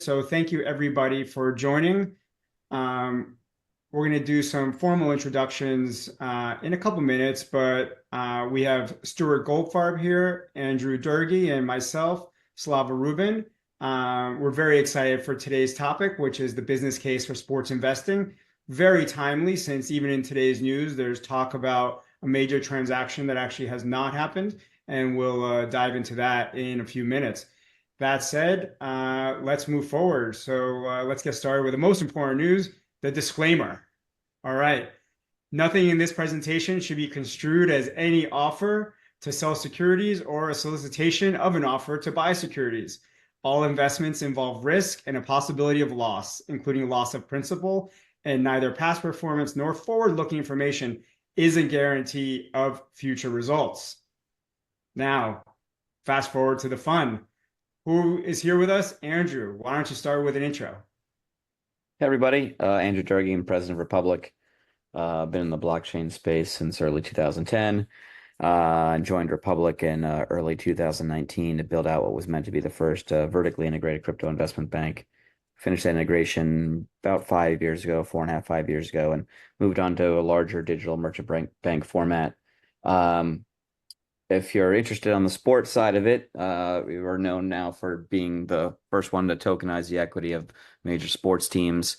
So thank you everybody for joining. We're going to do some formal introductions in a couple minutes, but we have Stuart Goldfarb here, Andrew Durgee, and myself, Slava Rubin. We're very excited for today's topic, which is the business case for sports investing. Very timely, since even in today's news, there's talk about a major transaction that actually has not happened, and we'll dive into that in a few minutes. That said, let's move forward. So let's get started with the most important news, the disclaimer. All right. Nothing in this presentation should be construed as any offer to sell securities or a solicitation of an offer to buy securities. All investments involve risk and a possibility of loss, including loss of principal, and neither past performance nor forward-looking information is a guarantee of future results. Now, fast forward to the fun. Who is here with us? Andrew, why don't you start with an intro? Hey everybody, Andrew Durgee, I'm President of Republic. Been in the blockchain space since early 2010. Joined Republic in early 2019 to build out what was meant to be the first vertically integrated crypto investment bank. Finished that integration about 5 years ago, 4.5, 5 years ago, and moved on to a larger digital merchant bank format. If you're interested on the sports side of it, we were known now for being the first one to tokenize the equity of major sports teams.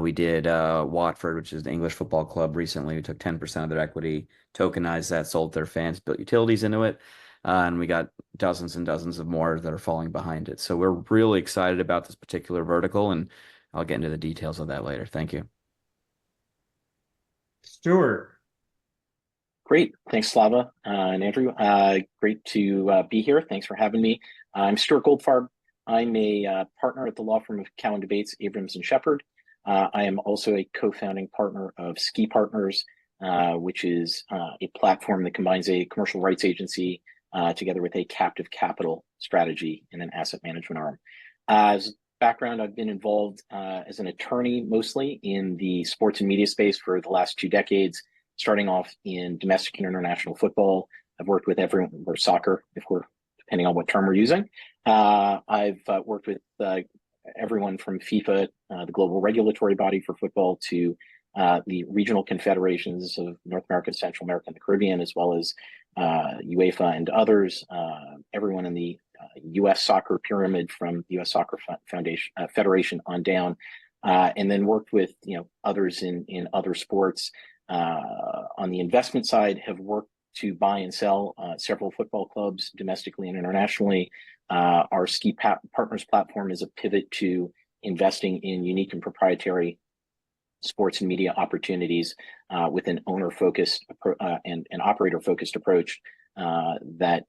We did Watford, which is the English football club, recently. We took 10% of their equity, tokenized that, sold their fans, built utilities into it, and we got dozens and dozens of more that are falling behind it. So we're really excited about this particular vertical, and I'll get into the details of that later. Thank you. Stuart. Great. Thanks, Slava and Andrew. Great to be here. Thanks for having me. I'm Stuart Goldfarb. I'm a partner at the law firm of Cowan Debates, Abrams and Shepherd. I am also a co-founding partner of Ski Partners, which is a platform that combines a commercial rights agency together with a captive capital strategy and an asset management arm. As background, I've been involved as an attorney mostly in the sports and media space for the last 2 decades. Starting off in domestic and international football. I've worked with everyone, or soccer, depending on what term we're using. I've worked with everyone from FIFA, the global regulatory body for football, to the regional confederations of North America, Central America, and the Caribbean, as well as UEFA and others, everyone in the U.S. soccer pyramid from the U.S. Soccer Foundation, Federation on down, and then worked with others in other sports. On the investment side, have worked to buy and sell several football clubs domestically and internationally. Our Ski Partners platform is a pivot to investing in unique and proprietary sports and media opportunities with an owner-focused and an operator-focused approach that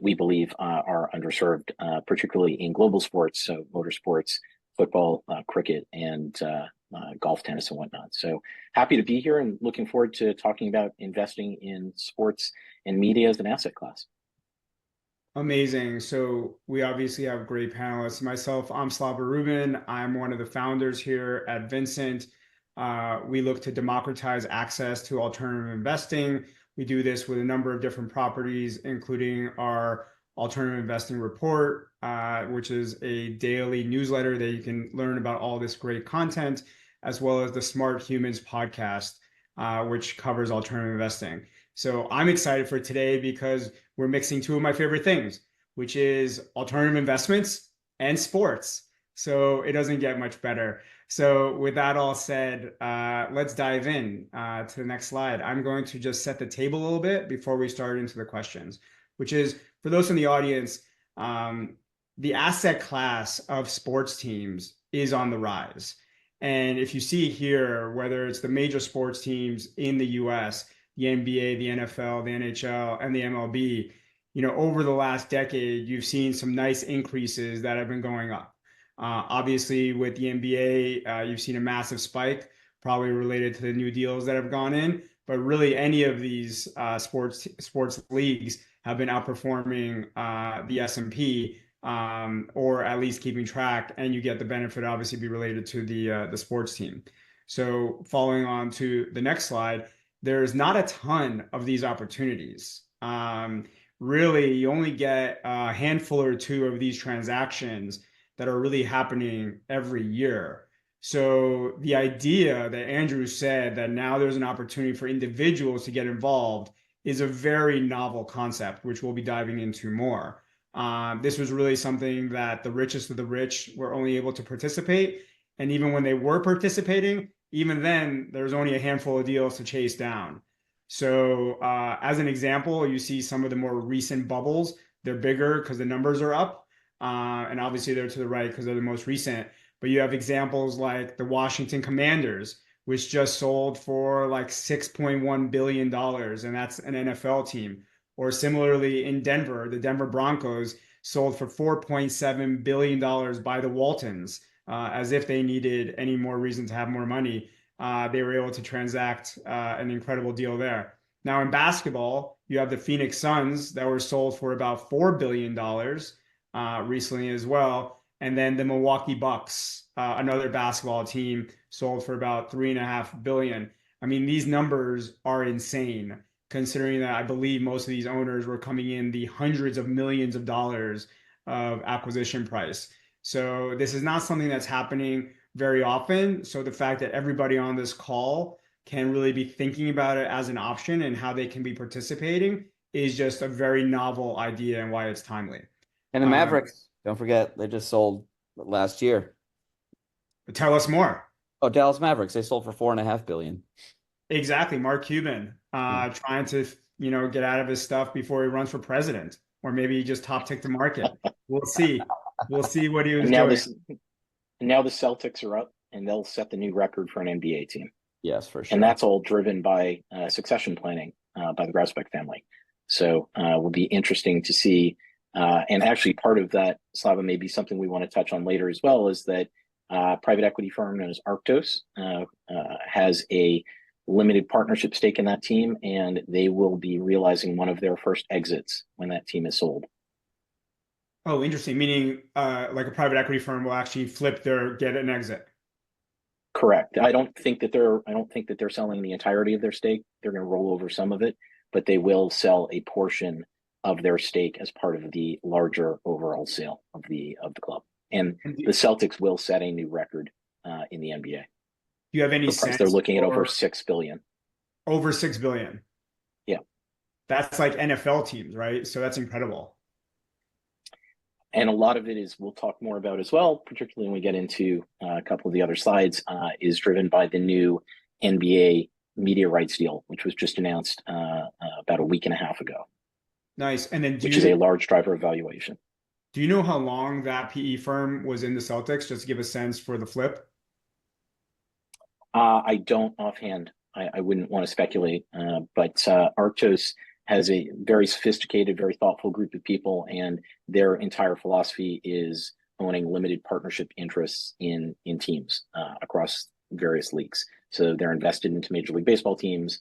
we believe are underserved, particularly in global sports, so motorsports, football, cricket, and golf, tennis, and whatnot. So happy to be here and looking forward to talking about investing in sports and media as an asset class. Amazing. So we obviously have great panelists. Myself, I'm Slava Rubin. I'm one of the founders here at Vincent. We look to democratize access to alternative investing. We do this with a number of different properties, including our alternative investing report, which is a daily newsletter that you can learn about all this great content, as well as the Smart Humans podcast, which covers alternative investing. So I'm excited for today because we're mixing two of my favorite things, which is alternative investments and sports. So it doesn't get much better. So with that all said, let's dive in to the next slide. I'm going to just set the table a little bit before we start into the questions, which is, for those in the audience, the asset class of sports teams is on the rise. And if you see here, whether it's the major sports teams in the US, the NBA, the NFL, the NHL, and the MLB, over the last decade, you've seen some nice increases that have been going up. Obviously, with the NBA, you've seen a massive spike, probably related to the new deals that have gone in. But really, any of these sports leagues have been outperforming the S&P, or at least keeping track, and you get the benefit, obviously, be related to the sports team. So following on to the next slide, there's not a ton of these opportunities. Really, you only get a handful or two of these transactions that are really happening every year. So the idea that Andrew said that now there's an opportunity for individuals to get involved is a very novel concept, which we'll be diving into more. This was really something that the richest of the rich were only able to participate. And even when they were participating, even then, there's only a handful of deals to chase down. So, as an example, you see some of the more recent bubbles. They're bigger because the numbers are up. And obviously, they're to the right because they're the most recent. But you have examples like the Washington Commanders, which just sold for like $6.1 billion, and that's an NFL team. Or similarly in Denver, the Denver Broncos sold for $4.7 billion by the Waltons, as if they needed any more reason to have more money. They were able to transact an incredible deal there. Now in basketball, you have the Phoenix Suns that were sold for about $4 billion recently as well. And then the Milwaukee Bucks, another basketball team, sold for about $3.5 billion. I mean, these numbers are insane, considering that I believe most of these owners were coming in the hundreds of millions of dollars of acquisition price. So this is not something that's happening very often. So the fact that everybody on this call can really be thinking about it as an option and how they can be participating is just a very novel idea and why it's timely. And the Mavericks, don't forget, they just sold last year. Tell us more. Oh, Dallas Mavericks, they sold for $4.5 billion. Exactly. Mark Cuban trying to, get out of his stuff before he runs for president, or maybe he just top tick the market. We'll see. We'll see what he was doing. Now the Celtics are up, and they'll set the new record for an NBA team. Yes, for sure. And that's all driven by succession planning by the Grasbeck family. So it will be interesting to see. And actually, part of that, Slava, may be something we want to touch on later as well, is that private equity firm known as Arctos has a limited partnership stake in that team, and they will be realizing one of their first exits when that team is sold. Oh, interesting. Meaning, like a private equity firm will actually get an exit. Correct. I don't think that they're selling the entirety of their stake. They're going to roll over some of it, but they will sell a portion of their stake as part of the larger overall sale of the club. And the Celtics will set a new record in the NBA. Do you have any sense? They're looking at over $6 billion. Over $6 billion. Yeah. That's like NFL teams, right? So that's incredible. And a lot of it is, we'll talk more about as well, particularly when we get into a couple of the other slides, is driven by the new NBA media rights deal, which was just announced about a week and a half ago. Nice. And then which is a large driver of valuation. Do you know how long that PE firm was in the Celtics, just to give a sense for the flip? I don't offhand. I wouldn't want to speculate, but Arctos has a very sophisticated, very thoughtful group of people, and their entire philosophy is owning limited partnership interests in teams across various leagues. So they're invested into Major League Baseball teams,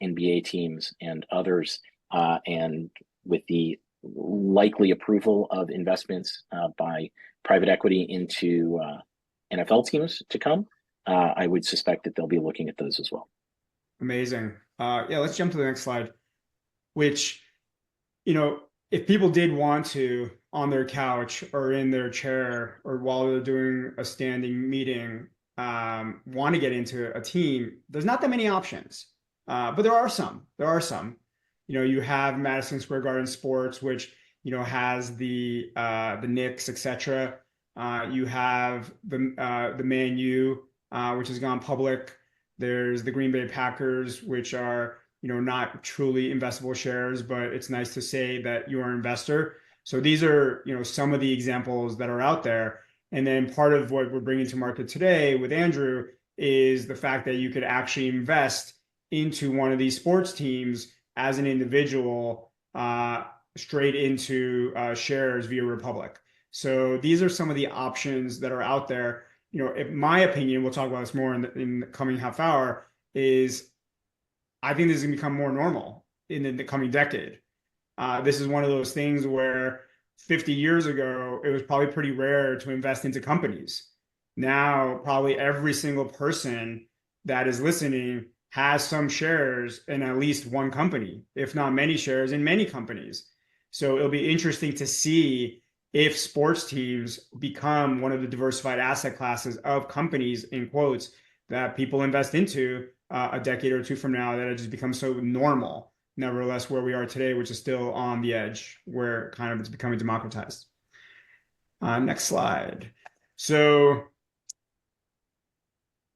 NBA teams, and others, and with the likely approval of investments by private equity into NFL teams to come, I would suspect that they'll be looking at those as well. Amazing. Yeah, let's jump to the next slide, which, if people did want to, on their couch or in their chair or while they're doing a standing meeting, want to get into a team, there's not that many options. But there are some. You have Madison Square Garden Sports, which, has the Knicks, etc. You have the Man U, which has gone public. There's the Green Bay Packers, which are, not truly investable shares, but it's nice to say that you're an investor. So these are, some of the examples that are out there. And then part of what we're bringing to market today with Andrew is the fact that you could actually invest into one of these sports teams as an individual, straight into shares via Republic. So these are some of the options that are out there. In my opinion, we'll talk about this more in the coming half hour, is I think this is going to become more normal in the coming decade. This is one of those things where 50 years ago, it was probably pretty rare to invest into companies. Now, probably every single person that is listening has some shares in at least one company, if not many shares in many companies. So it'll be interesting to see if sports teams become one of the diversified asset classes of companies, in quotes, that people invest into a decade or two from now, that it just becomes so normal. Nevertheless, where we are today, which is still on the edge, where kind of it's becoming democratized. Next slide. So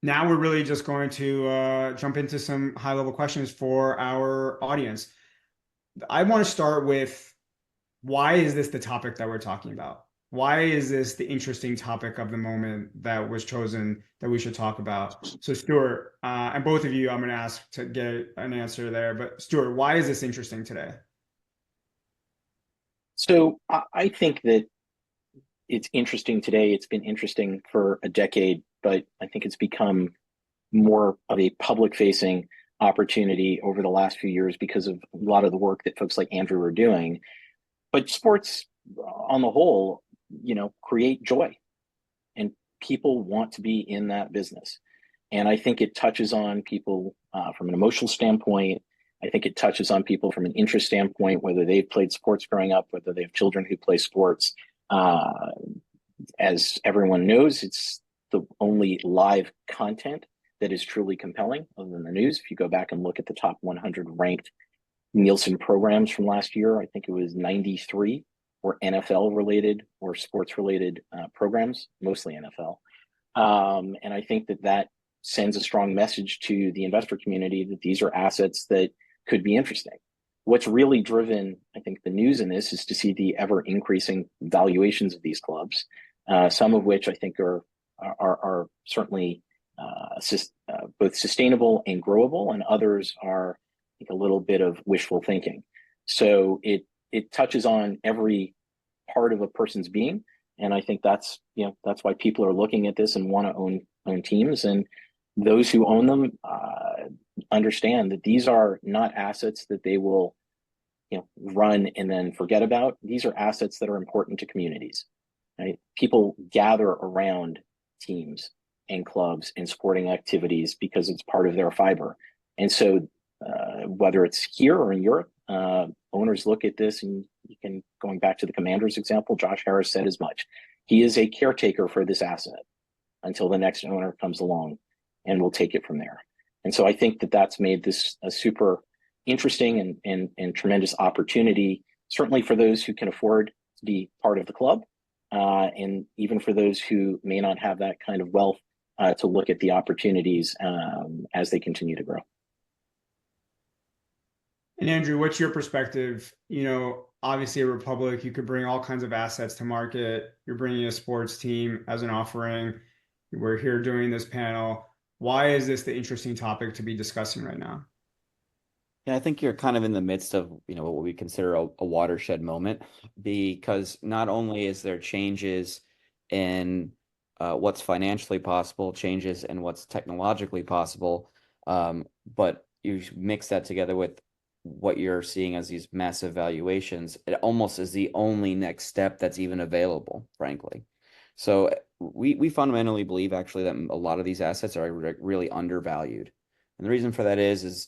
now we're really just going to jump into some high-level questions for our audience. I want to start with, why is this the topic that we're talking about? Why is this the interesting topic of the moment that was chosen that we should talk about? So Stuart, and both of you, I'm going to ask to get an answer there. But Stuart, why is this interesting today? So I think that it's interesting today. It's been interesting for a decade, but I think it's become more of a public facing opportunity over the last few years because of a lot of the work that folks like Andrew are doing. But sports on the whole, create joy, and people want to be in that business. And I think it touches on people from an emotional standpoint. I think it touches on people from an interest standpoint, whether they've played sports growing up, whether they have children who play sports. As everyone knows, it's the only live content that is truly compelling other than the news. If you go back and look at the top 100 ranked Nielsen programs from last year, I think it was 93 were NFL related or sports related programs, mostly NFL. And I think that sends a strong message to the investor community that these are assets that could be interesting. What's really driven, I think, the news in this is to see the ever increasing valuations of these clubs, some of which I think are certainly both sustainable and growable, and others are, I think, a little bit of wishful thinking. So it touches on every part of a person's being, and I think that's why people are looking at this and want to own teams, and those who own them understand that these are not assets that they will run and then forget about. These are assets that are important to communities. Right? People gather around teams and clubs and sporting activities because it's part of their fiber. And so whether it's here or in Europe, owners look at this, and you can, going back to the Commanders example, Josh Harris said as much. He is a caretaker for this asset until the next owner comes along and will take it from there. And so I think that's made this a super interesting and tremendous opportunity, certainly for those who can afford to be part of the club, and even for those who may not have that kind of wealth to look at the opportunities as they continue to grow. And Andrew, what's your perspective? Obviously, a Republic, you could bring all kinds of assets to market. You're bringing a sports team as an offering. We're here doing this panel. Why is this the interesting topic to be discussing right now? Yeah, I think you're kind of in the midst of, what we consider a watershed moment, because not only is there changes in what's financially possible, changes in what's technologically possible, but you mix that together with what you're seeing as these massive valuations, it almost is the only next step that's even available, frankly. So we fundamentally believe actually that a lot of these assets are really undervalued. And the reason for that is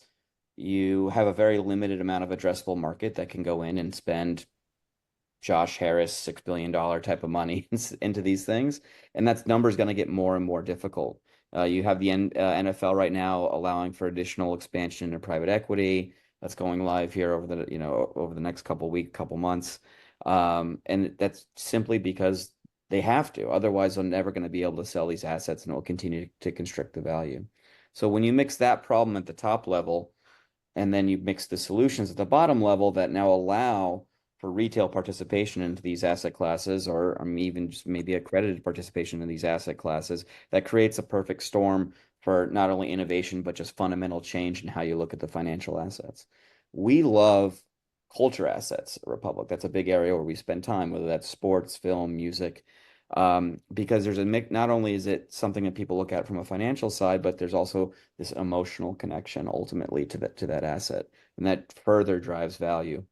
you have a very limited amount of addressable market that can go in and spend Josh Harris $6 billion type of money into these things. And that number is going to get more and more difficult. You have the NFL right now allowing for additional expansion into private equity. That's going live here over the next couple months. And that's simply because they have to. Otherwise, they're never going to be able to sell these assets, and it will continue to constrict the value. So when you mix that problem at the top level, and then you mix the solutions at the bottom level that now allow for retail participation into these asset classes, or even just maybe accredited participation in these asset classes, that creates a perfect storm for not only innovation, but just fundamental change in how you look at the financial assets. We love culture assets at Republic. That's a big area where we spend time, whether that's sports, film, music, because there's not only is it something that people look at from a financial side, but there's also this emotional connection ultimately to that asset, and that further drives value.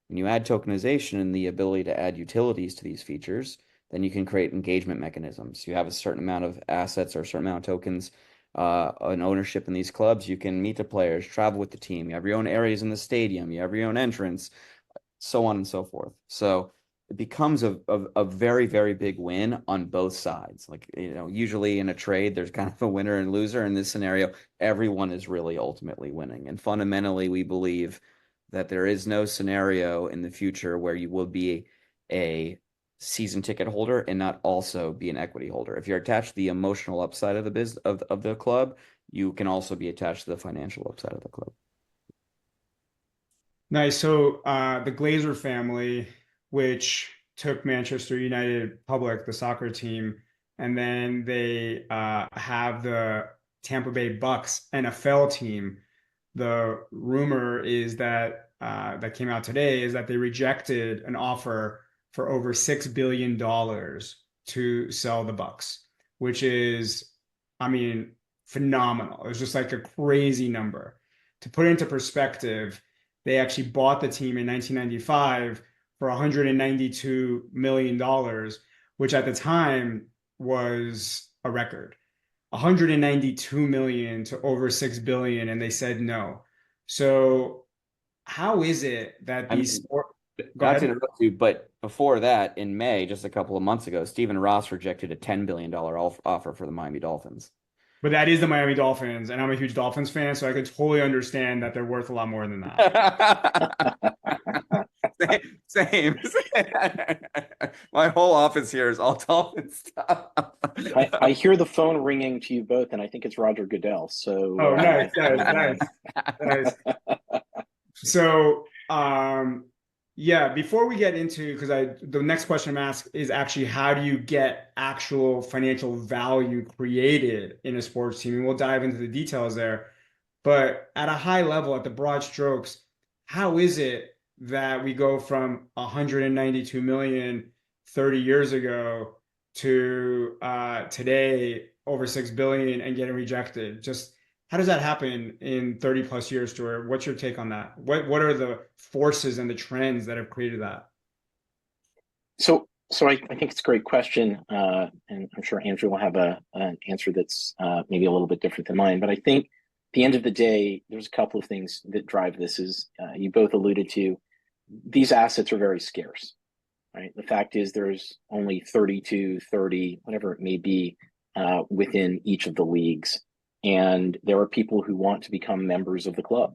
When you add tokenization and the ability to add utilities to these features, then you can create engagement mechanisms. You have a certain amount of assets or a certain amount of tokens, an ownership in these clubs. You can meet the players, travel with the team. You have your own areas in the stadium. You have your own entrance, so on and so forth. So becomes a very, very big win on both sides. Like, usually in a trade, there's kind of a winner and loser. In this scenario, everyone is really ultimately winning. And fundamentally, we believe that there is no scenario in the future where you will be a season ticket holder and not also be an equity holder. If you're attached to the emotional upside of the of the club, you can also be attached to the financial upside of the club. Nice. So the Glazer family, which took Manchester United public, the soccer team, and then they have the Tampa Bay Bucks NFL team. The rumor is that that came out today is that they rejected an offer for over $6 billion to sell the Bucks, which is, I mean, phenomenal. It's just like a crazy number. To put it into perspective, they actually bought the team in 1995 for $192 million, which at the time was a record. 192 million to over 6 billion, and they said no. So how is it that I these mean, sport go not to ahead? interrupt you, but before that, in May, just a couple of months ago, Stephen Ross rejected a $10 billion offer for the Miami Dolphins. But that is the Miami Dolphins, and I'm a huge Dolphins fan, so I could totally understand that they're worth a lot more than that. Same. My whole office here is all Dolphin stuff. I hear the phone ringing to you both, and I think it's Roger Goodell. So, Oh, nice, nice. So, yeah, before we get into, because the next question I'm asked is actually how do you get actual financial value created in a sports team? And we'll dive into the details there. But at a high level, at the broad strokes, how is it that we go from 192 million 30 years ago to today over 6 billion and getting rejected? Just how does that happen in 30 plus years, Stuart? What's your take on that? What are the forces and the trends that have created that? so I think it's a great question, and I'm sure Andrew will have an answer that's maybe a little bit different than mine. But I think at the end of the day, there's a couple of things that drive this. Is you both alluded to, these assets are very scarce, right? The fact is there's only 32, 30, whatever it may be, within each of the leagues. And there are people who want to become members of the club.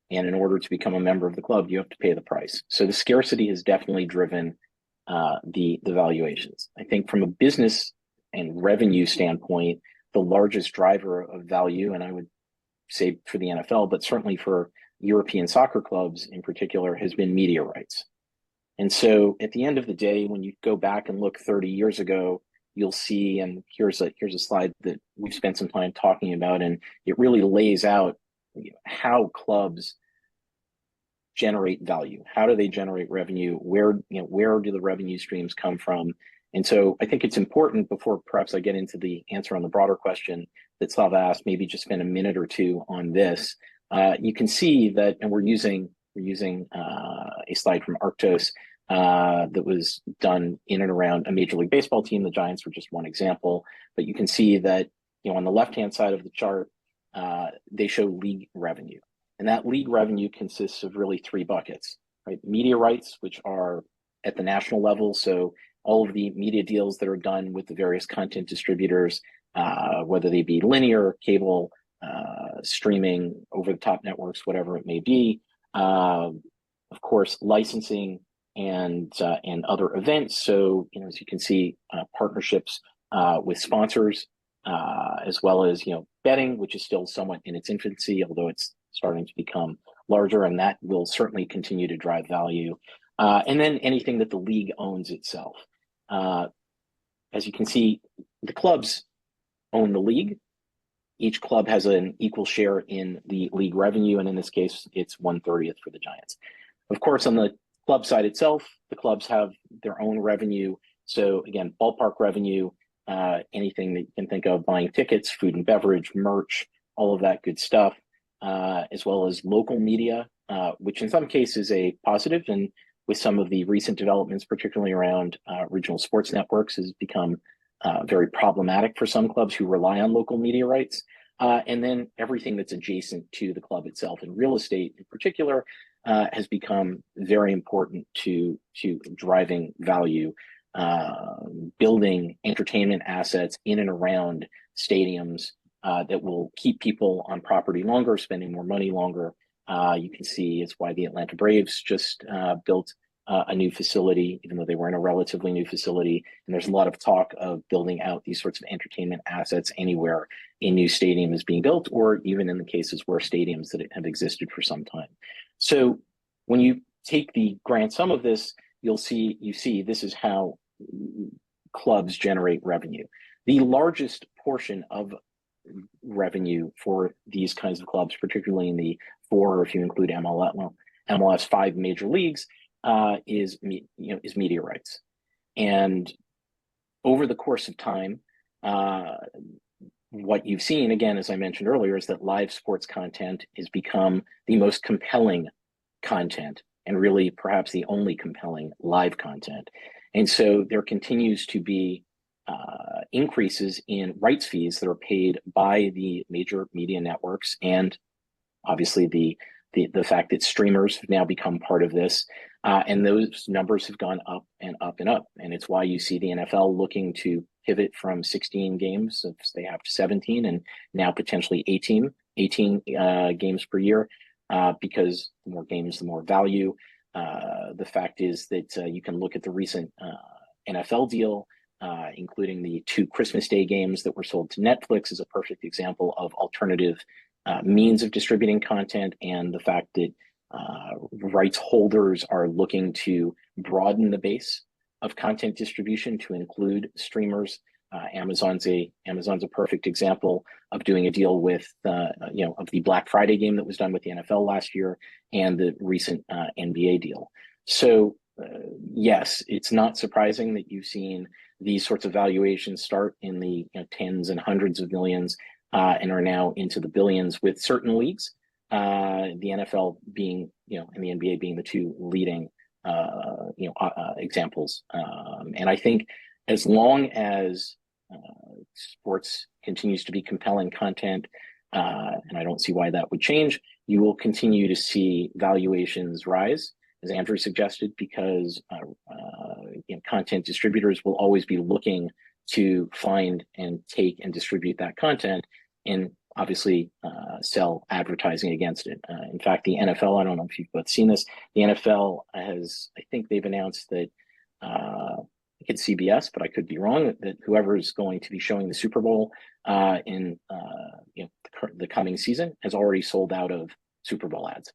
And in order to become a member of the club, you have to pay the price. So the scarcity has definitely driven the valuations. I think from a business and revenue standpoint, the largest driver of value, and I would say for the NFL, but certainly for European soccer clubs in particular, has been media rights. And so at the end of the day, when you go back and look 30 years ago, you'll see, and here's a slide that we've spent some time talking about, and it really lays out how clubs generate value. How do they generate revenue? Where do the revenue streams come from? And so I think it's important, before perhaps I get into the answer on the broader question that Slava asked, maybe just spend a minute or two on this. You can see that, and we're using a slide from Arctos that was done in and around a Major League Baseball team. The Giants were just one example, but you can see that on the left-hand side of the chart, they show league revenue. And that league revenue consists of really three buckets, right? Media rights, which are at the national level. So all of the media deals that are done with the various content distributors, whether they be linear, cable, streaming, over-the-top networks, whatever it may be. Of course, licensing and other events. So, as you can see, partnerships with sponsors, as well as, betting, which is still somewhat in its infancy, although it's starting to become larger, and that will certainly continue to drive value. And then anything that the league owns itself. As you can see, the clubs own the league. Each club has an equal share in the league revenue, and in this case, it's 1/30 for the Giants. Of course, on the club side itself, the clubs have their own revenue. So again, ballpark revenue, anything that you can think of, buying tickets, food and beverage, merch, all of that good stuff, as well as local media, which in some cases is a positive, and with some of the recent developments, particularly around regional sports networks, has become very problematic for some clubs who rely on local media rights. And then everything that's adjacent to the club itself, and real estate in particular, has become very important to driving value, building entertainment assets in and around stadiums that will keep people on property longer, spending more money longer. You can see it's why the Atlanta Braves just built a new facility, even though they were in a relatively new facility. And there's a lot of talk of building out these sorts of entertainment assets anywhere a new stadium is being built, or even in the cases where stadiums that have existed for some time. So when you take the grand sum of this, you see this is how clubs generate revenue. The largest portion of revenue for these kinds of clubs, particularly in the four, or if you include MLS 5 major leagues, is media rights. And over the course of time, what you've seen, again, as I mentioned earlier, is that live sports content has become the most compelling content, and really perhaps the only compelling live content. And so there continues to be increases in rights fees that are paid by the major media networks, and obviously the fact that streamers have now become part of this, and those numbers have gone up and up and up. And it's why you see the NFL looking to pivot from 16 games, if they have to 17, and now potentially 18 games per year, because the more games, the more value. The fact is that you can look at the recent NFL deal, including the 2 Christmas Day games that were sold to Netflix, is a perfect example of alternative means of distributing content, and the fact that rights holders are looking to broaden the base of content distribution to include streamers. Amazon's a perfect example of doing a deal with of the Black Friday game that was done with the NFL last year, and the recent NBA deal. So yes, it's not surprising that you've seen these sorts of valuations start in the tens and hundreds of millions, and are now into the billions with certain leagues, the NFL being, and the NBA being the 2 leading, examples. And I think as long as sports continues to be compelling content, and I don't see why that would change, you will continue to see valuations rise, as Andrew suggested, because content distributors will always be looking to find and take and distribute that content, and obviously sell advertising against it. In fact, the NFL, I don't know if you've both seen this, the NFL has, I think they've announced that, I think it's CBS, but I could be wrong, that whoever is going to be showing the Super Bowl in the coming season has already sold out of Super Bowl ads.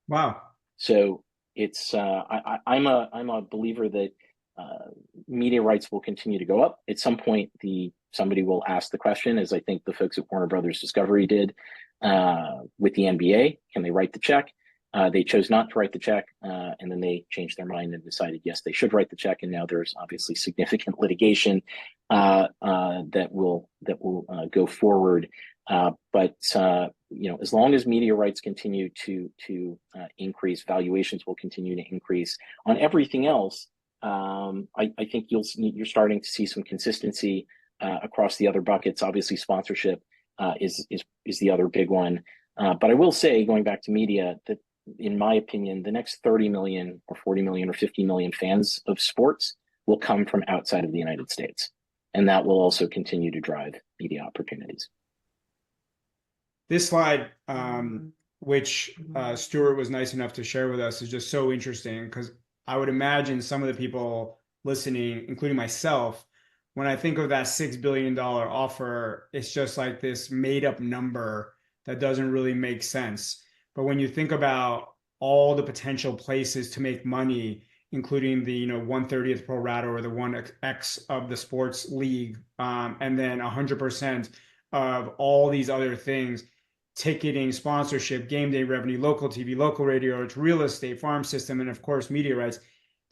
Wow. So it's I'm a believer that media rights will continue to go up. At some point, somebody will ask the question, as I think the folks at Warner Brothers Discovery did with the NBA, can they write the check? They chose not to write the check, and then they changed their mind and decided, yes, they should write the check. And now there's obviously significant litigation that will go forward. But as long as media rights continue to increase, valuations will continue to increase. On everything else, I think you're starting to see some consistency across the other buckets. Obviously, sponsorship is the other big one. But I will say, going back to media, that in my opinion, the next 30 million or 40 million or 50 million fans of sports will come from outside of the United States. And that will also continue to drive media opportunities. This slide, which Stuart was nice enough to share with us, is just so interesting, because I would imagine some of the people listening, including myself, when I think of that $6 billion offer, it's just like this made up number that doesn't really make sense. But when you think about all the potential places to make money, including the 1/30th pro rata or the 1x of the sports league, and then 100% of all these other things, ticketing, sponsorship, game day revenue, local TV, local radio, it's real estate, farm system, and of course media rights.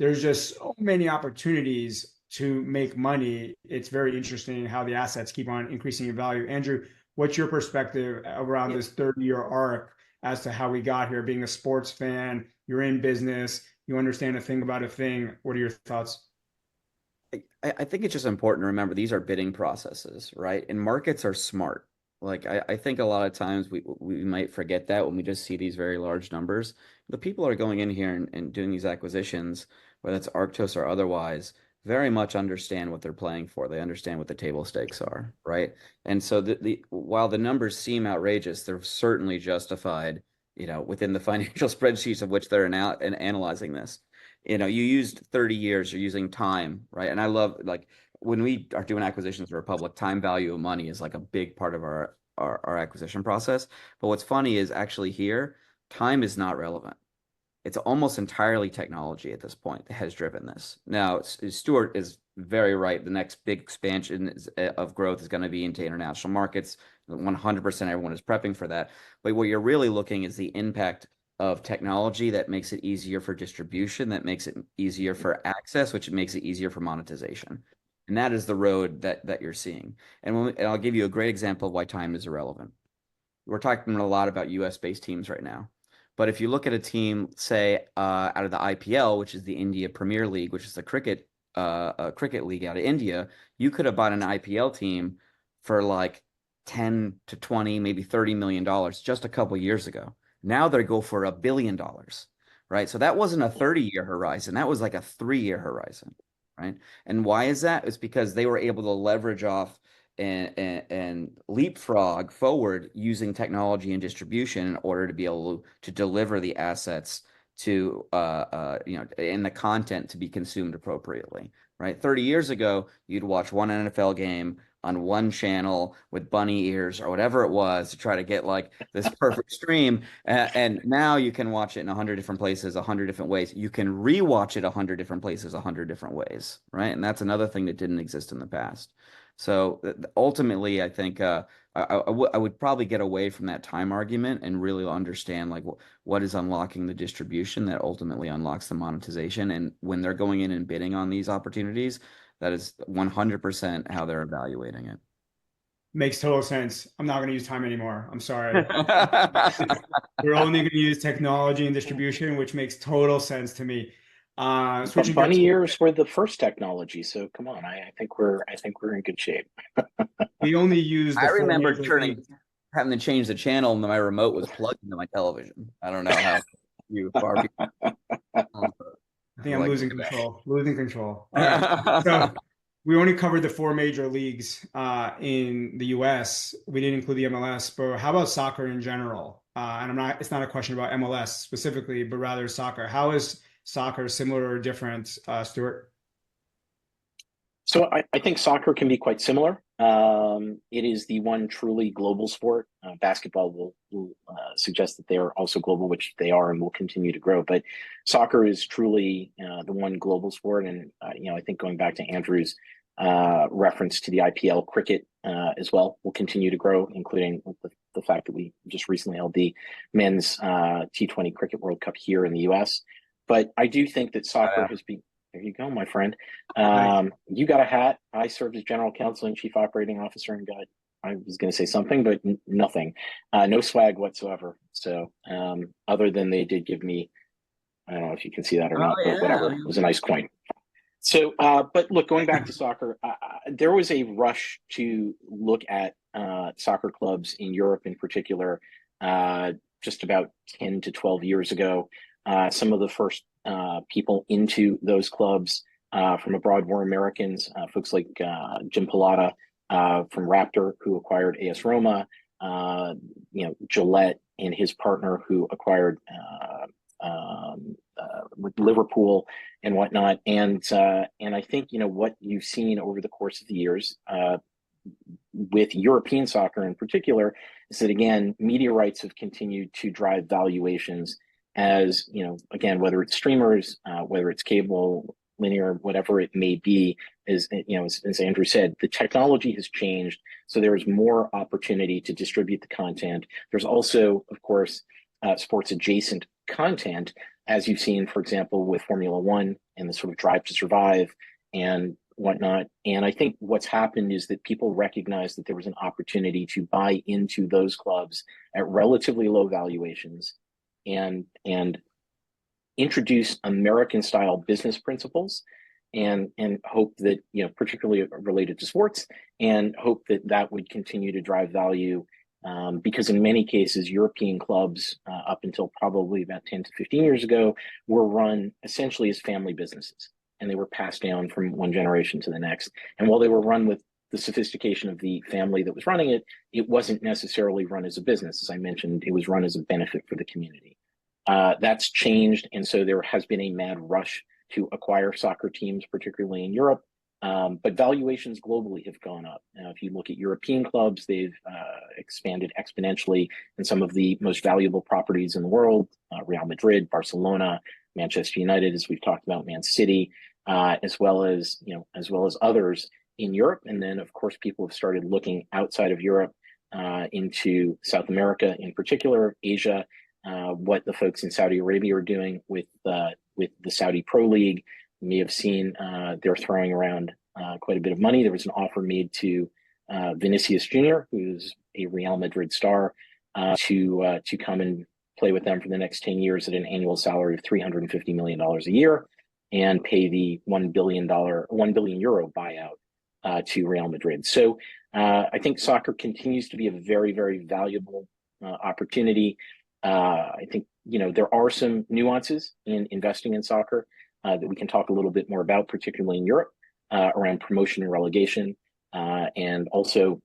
There's just so many opportunities to make money. It's very interesting how the assets keep on increasing in value. Andrew, what's your perspective around this 30-year arc as to how we got here? Being a sports fan, you're in business, you understand a thing about a thing. What are your thoughts? I think it's just important to remember these are bidding processes, right? And markets are smart. Like I think a lot of times we might forget that when we just see these very large numbers. The people are going in here and doing these acquisitions, whether it's Arctos or otherwise, very much understand what they're playing for. They understand what the table stakes are, right? And so the while the numbers seem outrageous, they're certainly justified, within the financial spreadsheets of which they're now and analyzing this. You used 30 years, you're using time, right? And I love like when we are doing acquisitions for a public, time value of money is like a big part of our acquisition process. But what's funny is actually here, time is not relevant. It's almost entirely technology at this point that has driven this. Now, Stuart is very right. The next big expansion of growth is going to be into international markets. 100% everyone is prepping for that. But what you're really looking is the impact of technology that makes it easier for distribution, that makes it easier for access, which makes it easier for monetization. And that is the road that you're seeing. And I'll give you a great example of why time is irrelevant. We're talking a lot about US based teams right now. But if you look at a team, say, out of the IPL, which is the India Premier League, which is the cricket league out of India, you could have bought an IPL team for like 10 to 20, maybe $30 million just a couple years ago. Now they go for $1 billion, right? So that wasn't a 30-year horizon. That was like a 3-year horizon, right? And why is that? It's because they were able to leverage off and leapfrog forward using technology and distribution in order to be able to deliver the assets to in the content to be consumed appropriately, right? 30 years ago, you'd watch one NFL game on one channel with bunny ears or whatever it was to try to get like this perfect stream. And now you can watch it in 100 different places, 100 different ways. You can rewatch it 100 different places, 100 different ways, right? And that's another thing that didn't exist in the past. So ultimately, I think I would probably get away from that time argument and really understand like what is unlocking the distribution that ultimately unlocks the monetization. And when they're going in and bidding on these opportunities, that is 100% how they're evaluating it. Makes total sense. I'm not going to use time anymore. I'm sorry. We're only going to use technology and distribution, which makes total sense to me. But Switching gears, bunny ears were the first technology, so come on. I think we're in good shape. we only use I the four remember major leagues. having to change the channel and my remote was plugged into my television. I don't know how you far people I think I'm like losing do control. Losing control. All right. So that. we only covered the four major leagues in the US. We didn't include the MLS, but how about soccer in general? And it's not a question about MLS specifically, but rather soccer. How is soccer similar or different, Stuart? So I think soccer can be quite similar. It is the one truly global sport. Basketball will suggest that they are also global, which they are and will continue to grow. But soccer is truly the one global sport. And, I think going back to Andrew's reference to the IPL cricket as well will continue to grow, including the fact that we just recently held the men's T20 Cricket World Cup here in the US. But I do think that soccer has been. There you go, my friend. Nice. You got a hat. I served as general counsel and chief operating officer and I was going to say something, but nothing. No swag whatsoever. So, other than they did give me, I don't know if you can see that or Oh not, but whatever. yeah. It was a nice coin. So, but look, going back to soccer, there was a rush to look at soccer clubs in Europe in particular just about 10 to 12 years ago. Some of the first people into those clubs from abroad were Americans, folks like Jim Pilata from Raptor, who acquired AS Roma, Gillette and his partner, who acquired with Liverpool and whatnot. And I think what you've seen over the course of the years with European soccer in particular is that again media rights have continued to drive valuations as again whether it's streamers, whether it's cable, linear, whatever it may be, is as Andrew said, the technology has changed, so there is more opportunity to distribute the content. There's also, of course, sports adjacent content, as you've seen, for example, with Formula One and the sort of drive to survive and whatnot. And I think what's happened is that people recognize that there was an opportunity to buy into those clubs at relatively low valuations and introduce American style business principles and hope that, particularly related to sports, and hope that that would continue to drive value. Because in many cases, European clubs, up until probably about 10 to 15 years ago, were run essentially as family businesses, and they were passed down from one generation to the next. And while they were run with the sophistication of the family that was running it, it wasn't necessarily run as a business. As I mentioned, it was run as a benefit for the community. That's changed, and so there has been a mad rush to acquire soccer teams, particularly in Europe. But valuations globally have gone up. Now, if you look at European clubs, they've expanded exponentially, and some of the most valuable properties in the world, Real Madrid, Barcelona, Manchester United, as we've talked about, Man City, as well as others in Europe. And then, of course, people have started looking outside of Europe, into South America, in particular, Asia. What the folks in Saudi Arabia are doing with the Saudi Pro League. You may have seen, they're throwing around quite a bit of money. There was an offer made to Vinicius Jr., who's a Real Madrid star, to come and play with them for the next 10 years at an annual salary of $350 million a year, and pay the $1 billion buyout to Real Madrid. So I think soccer continues to be a very, very valuable opportunity. I think, there are some nuances in investing in soccer that we can talk a little bit more about, particularly in Europe, around promotion and relegation, and also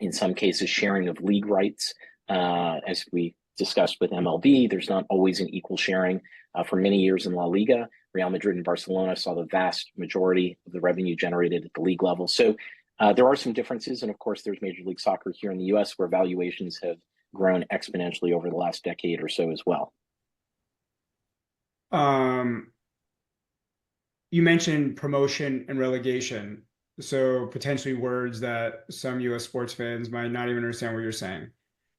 in some cases sharing of league rights. As we discussed with MLB, there's not always an equal sharing. For many years in La Liga, Real Madrid and Barcelona saw the vast majority of the revenue generated at the league level. So there are some differences, and of course there's Major League Soccer here in the US, where valuations have grown exponentially over the last decade or so as well. You mentioned promotion and relegation, so potentially words that some US sports fans might not even understand what you're saying.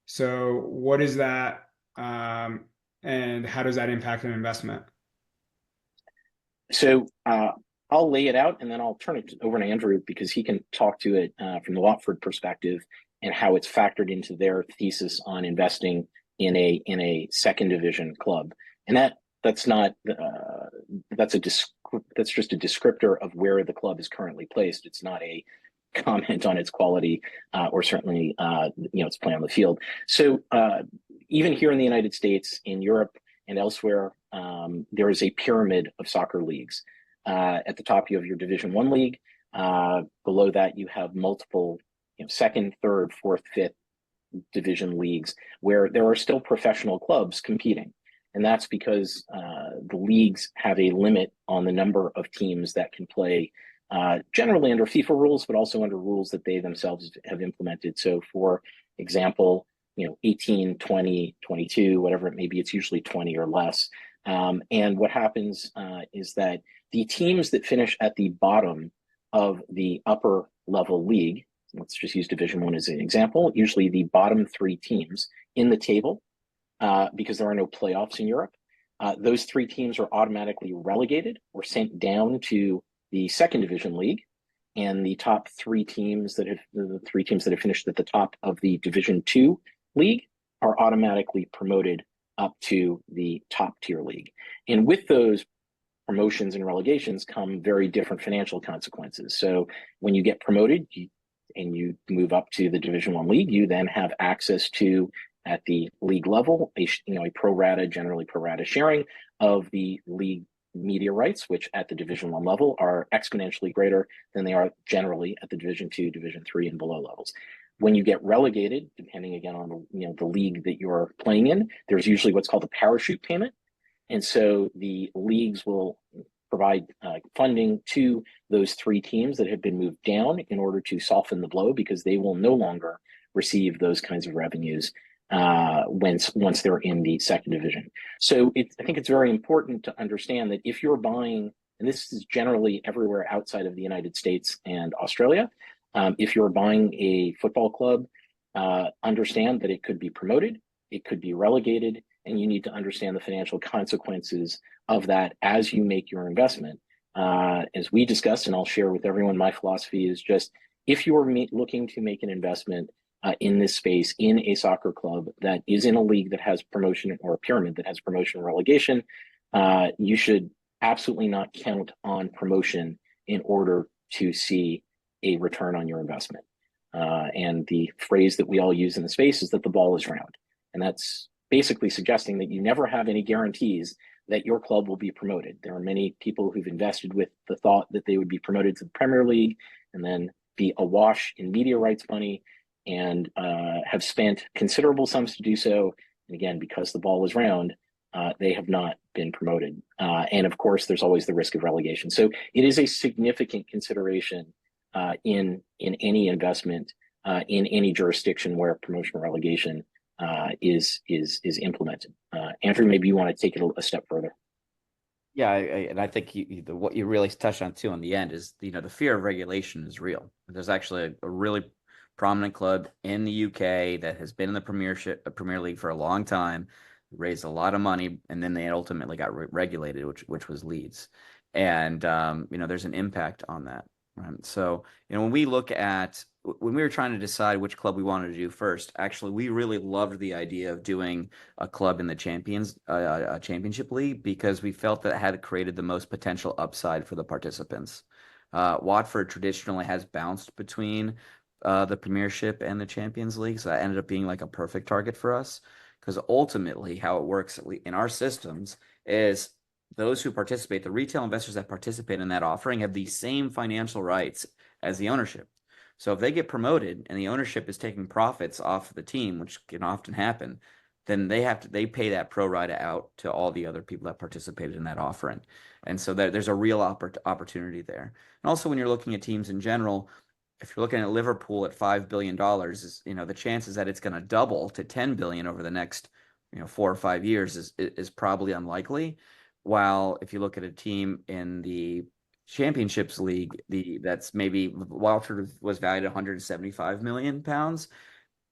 So what is that, and how does that impact an investment? So I'll lay it out, and then I'll turn it over to Andrew, because he can talk to it from the Watford perspective and how it's factored into their thesis on investing in a second division club. And that's just a descriptor of where the club is currently placed. It's not a comment on its quality, or certainly its play on the field. So even here in the United States, in Europe, and elsewhere, there is a pyramid of soccer leagues. At the top, you have your Division I league. Below that, you have multiple second, third, fourth, fifth division leagues, where there are still professional clubs competing. And that's because the leagues have a limit on the number of teams that can play, generally under FIFA rules, but also under rules that they themselves have implemented. So for example, 18, 20, 22, whatever it may be, it's usually 20 or less. And what happens is that the teams that finish at the bottom of the upper level league, let's just use Division I as an example, usually the bottom three teams in the table, because there are no playoffs in Europe, those three teams are automatically relegated or sent down to the second division league. And the top three teams that have finished at the top of the Division II league are automatically promoted up to the top tier league. And with those promotions and relegations come very different financial consequences. So when you get promoted and you move up to the Division I league, you then have access to, at the league level, a generally pro rata sharing of the league media rights, which at the Division I level are exponentially greater than they are generally at the Division II, Division III, and below levels. When you get relegated, depending again on the league that you're playing in, there's usually what's called a parachute payment. And so the leagues will provide funding to those three teams that have been moved down in order to soften the blow, because they will no longer receive those kinds of revenues once they're in the second division. So I think it's very important to understand that if you're buying, and this is generally everywhere outside of the United States and Australia, if you're buying a football club, understand that it could be promoted, it could be relegated, and you need to understand the financial consequences of that as you make your investment. As we discussed, and I'll share with everyone, my philosophy is just, if you are looking to make an investment in this space, in a soccer club that is in a league that has promotion, or a pyramid that has promotion and relegation, you should absolutely not count on promotion in order to see a return on your investment. And the phrase that we all use in the space is that the ball is round. And that's basically suggesting that you never have any guarantees that your club will be promoted. There are many people who've invested with the thought that they would be promoted to the Premier League and then be awash in media rights money and have spent considerable sums to do so. And again, because the ball is round, they have not been promoted. And of course, there's always the risk of relegation. So it is a significant consideration in any investment in any jurisdiction where promotion or relegation is implemented. Andrew, maybe you want to take it a step further. Yeah, and I think what you really touched on too in the end is the fear of regulation is real. There's actually a really prominent club in the UK that has been in the Premier League for a long time, raised a lot of money, and then they ultimately got regulated, which was Leeds. And there's an impact on that. Right? So when we were trying to decide which club we wanted to do first, actually we really loved the idea of doing a club in the championship league because we felt that it had created the most potential upside for the participants. Watford traditionally has bounced between the Premiership and the Champions League, so that ended up being like a perfect target for us because ultimately how it works in our systems is those who participate, the retail investors that participate in that offering have the same financial rights as the ownership. So if they get promoted and the ownership is taking profits off the team, which can often happen, then they pay that pro rata out to all the other people that participated in that offering. And so there's a real opportunity there. And also when you're looking at teams in general, if you're looking at Liverpool at $5 billion, the chances that it's going to double to 10 billion over the next 4 or 5 years is probably unlikely. While if you look at a team in the Championships League, that's maybe Watford was valued at 175 million pounds.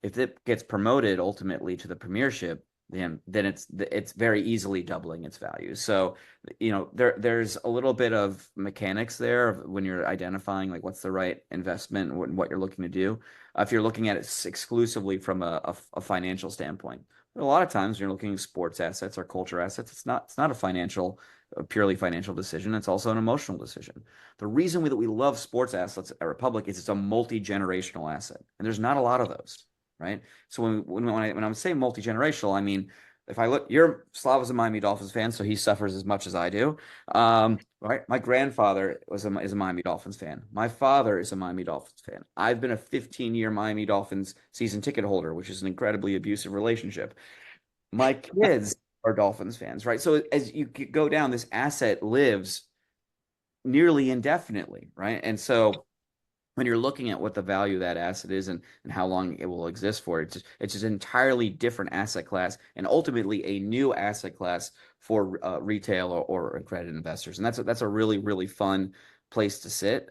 If it gets promoted ultimately to the Premiership, then it's very easily doubling its value. So there's a little bit of mechanics there when you're identifying like what's the right investment and what you're looking to do. If you're looking at it exclusively from a financial standpoint. But a lot of times when you're looking at sports assets or culture assets, it's not a purely financial decision. It's also an emotional decision. The reason that we love sports assets at Republic is it's a multi-generational asset, and there's not a lot of those, right? So when I'm saying multi-generational, I mean if I look, Slava's a Miami Dolphins fan, so he suffers as much as I do. Right? My grandfather is a Miami Dolphins fan. My father is a Miami Dolphins fan. I've been a 15-year Miami Dolphins season ticket holder, which is an incredibly abusive relationship. My kids are Dolphins fans, right? So as you go down, this asset lives nearly indefinitely, right? And so when you're looking at what the value of that asset is and how long it will exist for, it's just an entirely different asset class and ultimately a new asset class for retail or accredited investors. And that's a really, really fun place to sit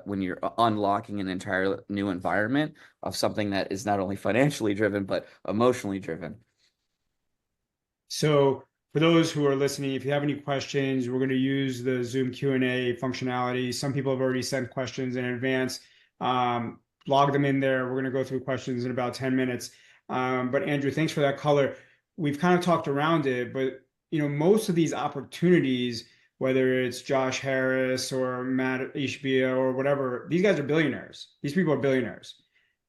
when you're unlocking an entire new environment of something that is not only financially driven, but emotionally driven. So for those who are listening, if you have any questions, we're going to use the Zoom Q&A functionality. Some people have already sent questions in advance. Log them in there. We're going to go through questions in about 10 minutes. But Andrew, thanks for that color. We've kind of talked around it, but most of these opportunities, whether it's Josh Harris or Matt Ishbia or whatever, these guys are billionaires. These people are billionaires.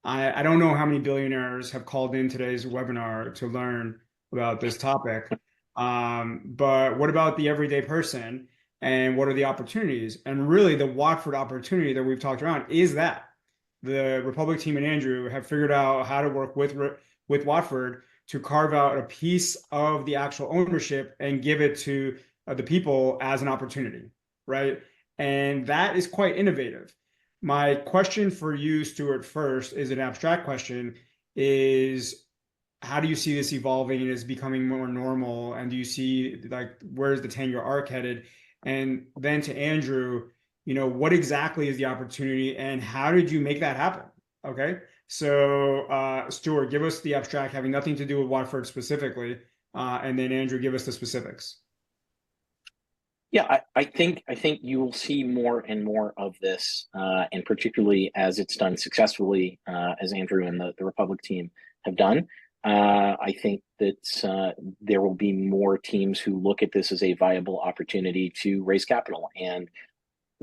I don't know how many billionaires have called in today's webinar to learn about this topic. But what about the everyday person and what are the opportunities? And really the Watford opportunity that we've talked around is that the Republic team and Andrew have figured out how to work with Watford to carve out a piece of the actual ownership and give it to the people as an opportunity, right? And that is quite innovative. My question for you, Stuart, first is an abstract question, is how do you see this evolving and is becoming more normal? And do you see like where's the 10-year arc headed? And then to Andrew, what exactly is the opportunity and how did you make that happen? Okay. So Stuart, give us the abstract having nothing to do with Watford specifically. And then Andrew, give us the specifics. Yeah, I think you will see more and more of this, and particularly as it's done successfully, as Andrew and the Republic team have done. I think that there will be more teams who look at this as a viable opportunity to raise capital, and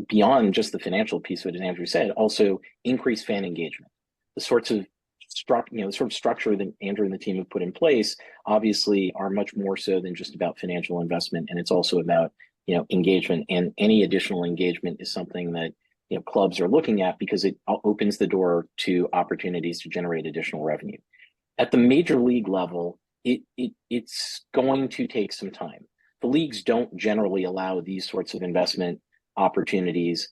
beyond just the financial piece of it, as Andrew said, also increase fan engagement. The sorts of the sort of structure that Andrew and the team have put in place obviously are much more so than just about financial investment, and it's also about engagement. And any additional engagement is something that clubs are looking at because it opens the door to opportunities to generate additional revenue. At the major league level, it's going to take some time. The leagues don't generally allow these sorts of investment opportunities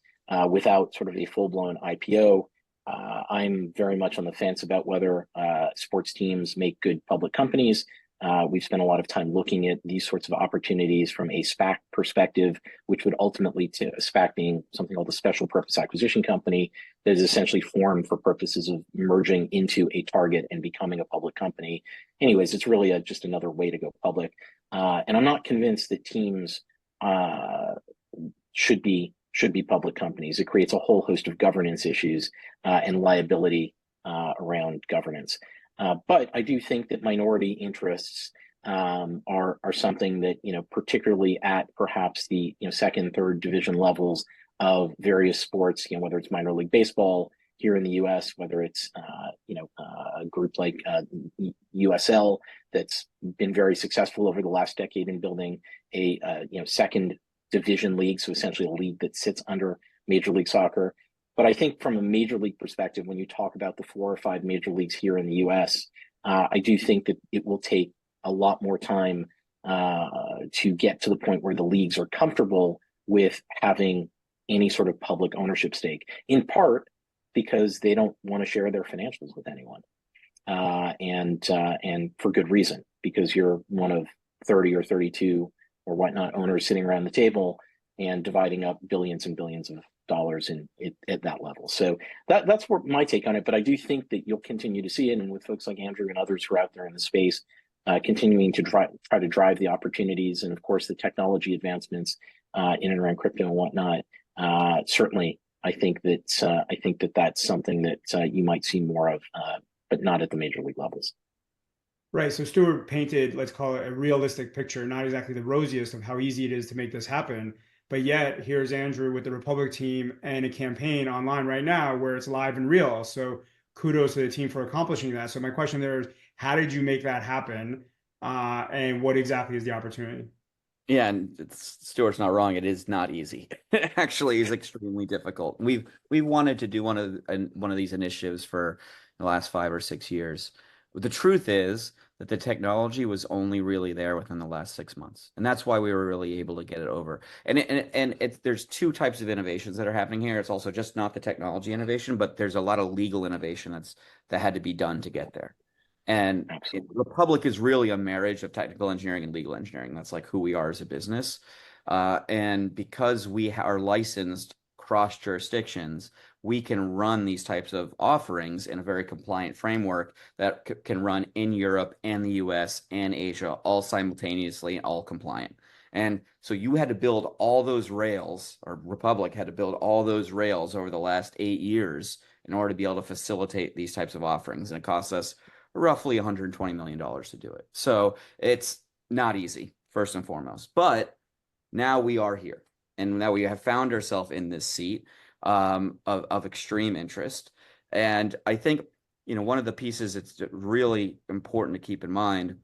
without sort of a full-blown IPO. I'm very much on the fence about whether sports teams make good public companies. We've spent a lot of time looking at these sorts of opportunities from a SPAC perspective, which would ultimately to a SPAC being something called a special purpose acquisition company that is essentially formed for purposes of merging into a target and becoming a public company. Anyways, it's really just another way to go public. And I'm not convinced that teams should be public companies. It creates a whole host of governance issues and liability around governance. But I do think that minority interests are something that particularly at perhaps the second, third division levels of various sports, whether it's minor league baseball here in the U.S., whether it's a group like USL that's been very successful over the last decade in building a second division league, so essentially a league that sits under Major League Soccer. But I think from a major league perspective, when you talk about the 4 or 5 major leagues here in the U.S., I do think that it will take a lot more time to get to the point where the leagues are comfortable with having any sort of public ownership stake, in part because they don't want to share their financials with anyone. And for good reason, because you're one of 30 or 32 or whatnot owners sitting around the table and dividing up billions and billions of dollars at that level. So that's my take on it. But I do think that you'll continue to see it, and with folks like Andrew and others who are out there in the space, continuing to try to drive the opportunities, and of course the technology advancements in and around crypto and whatnot. Certainly, I think that that's something that you might see more of, but not at the major league levels. Right. So Stuart painted, let's call it a realistic picture, not exactly the rosiest of how easy it is to make this happen. But yet here's Andrew with the Republic team and a campaign online right now where it's live and real. So kudos to the team for accomplishing that. So my question there is, how did you make that happen? And what exactly is the opportunity? Yeah, and Stuart's not wrong. It is not easy. It actually is extremely difficult. We've wanted to do one of these initiatives for the last 5 or 6 years. But the truth is that the technology was only really there within the last 6 months, and that's why we were really able to get it over. And there's 2 types of innovations that are happening here. It's also just not the technology innovation, but there's a lot of legal innovation that had to be done to get there. And Republic is really a marriage of technical engineering and legal engineering. That's like who we are as a business. And because we are licensed cross jurisdictions, we can run these types of offerings in a very compliant framework that can run in Europe and the US and Asia all simultaneously, all compliant. And so you had to build all those rails, or Republic had to build all those rails over the last 8 years in order to be able to facilitate these types of offerings. And it costs us roughly $120 million to do it. So it's not easy, first and foremost. But now we are here. And now we have found ourselves in this seat of extreme interest. And I think, one of the pieces that's really important to keep in mind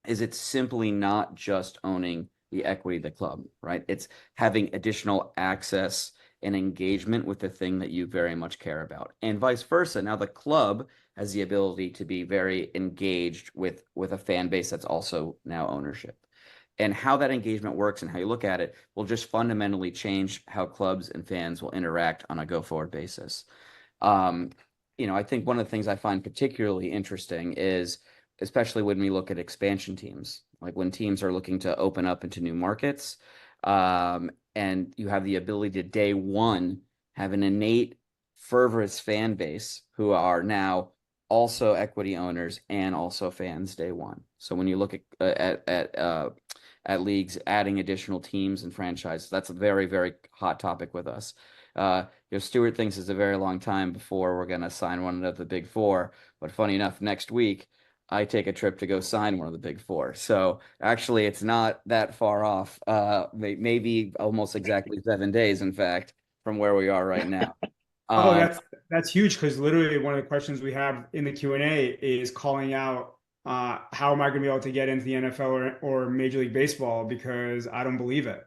is it's simply not just owning the equity of the club, right? It's having additional access and engagement with the thing that you very much care about, and vice versa. Now the club has the ability to be very engaged with a fan base that's also now ownership. And how that engagement works and how you look at it will just fundamentally change how clubs and fans will interact on a go-forward basis. I think one of the things I find particularly interesting is, especially when we look at expansion teams, like when teams are looking to open up into new markets, and you have the ability to day one have an innate fervorous fan base who are now also equity owners and also fans day one. So when you look at leagues adding additional teams and franchises, that's a very, very hot topic with us. Stuart thinks it's a very long time before we're going to sign one of the big 4, but funny enough, next week I take a trip to go sign one of the big four. So actually, it's not that far off. Maybe almost exactly 7 days, in fact, from where we are right now. Oh, Um, that's huge because literally one of the questions we have in the Q&A is calling out how am I going to be able to get into the NFL or Major League Baseball because I don't believe it.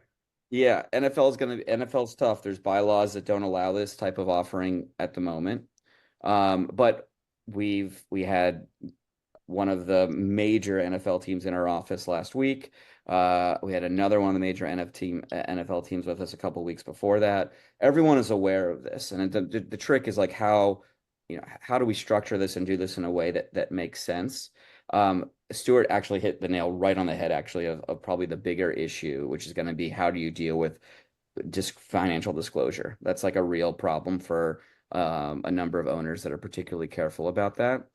yeah, NFL's tough. There's bylaws that don't allow this type of offering at the moment. But we had one of the major NFL teams in our office last week. We had another one of the major NFL teams with us a couple weeks before that. Everyone is aware of this, and the trick is like how do we structure this and do this in a way that makes sense. Stuart actually hit the nail right on the head, actually, of probably the bigger issue, which is going to be how do you deal with just financial disclosure. That's like a real problem for a number of owners that are particularly careful about that.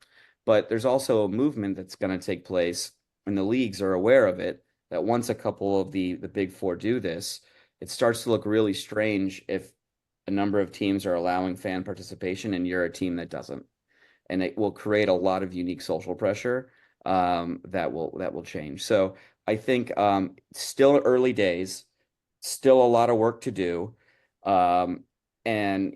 But there's also a movement that's going to take place, and the leagues are aware of it, that once a couple of the big four do this, it starts to look really strange if a number of teams are allowing fan participation and you're a team that doesn't. And it will create a lot of unique social pressure that will change. So I think still early days, still a lot of work to do. Um, and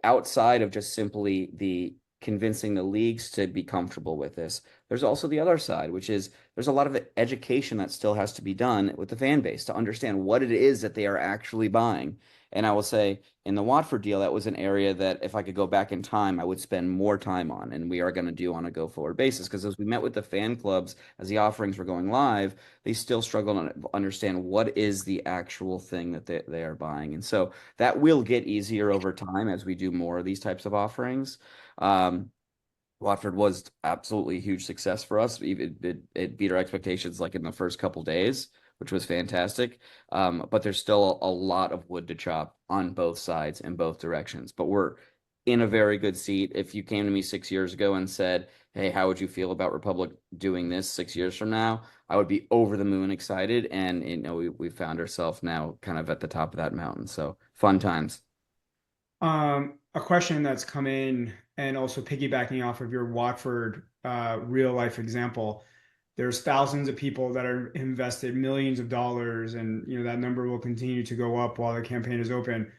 outside of just simply the convincing the leagues to be comfortable with this, there's also the other side, which is there's a lot of education that still has to be done with the fan base to understand what it is that they are actually buying. And I will say in the Watford deal, that was an area that if I could go back in time, I would spend more time on, and we are going to do on a go forward basis. Because as we met with the fan clubs, as the offerings were going live, they still struggle to understand what is the actual thing that they are buying. And so that will get easier over time as we do more of these types of offerings. Um, Watford was absolutely a huge success for us. It beat our expectations like in the first couple days, which was fantastic. But there's still a lot of wood to chop on both sides in both directions. But we're in a very good seat. If you came to me 6 years ago and said, "Hey, how would you feel about Republic doing this 6 years from now?" I would be over the moon excited. And we found ourselves now kind of at the top of that mountain. So fun times. A question that's come in and also piggybacking off of your Watford real life example, there's thousands of people that are invested millions of dollars, and that number will continue to go up while the campaign is open.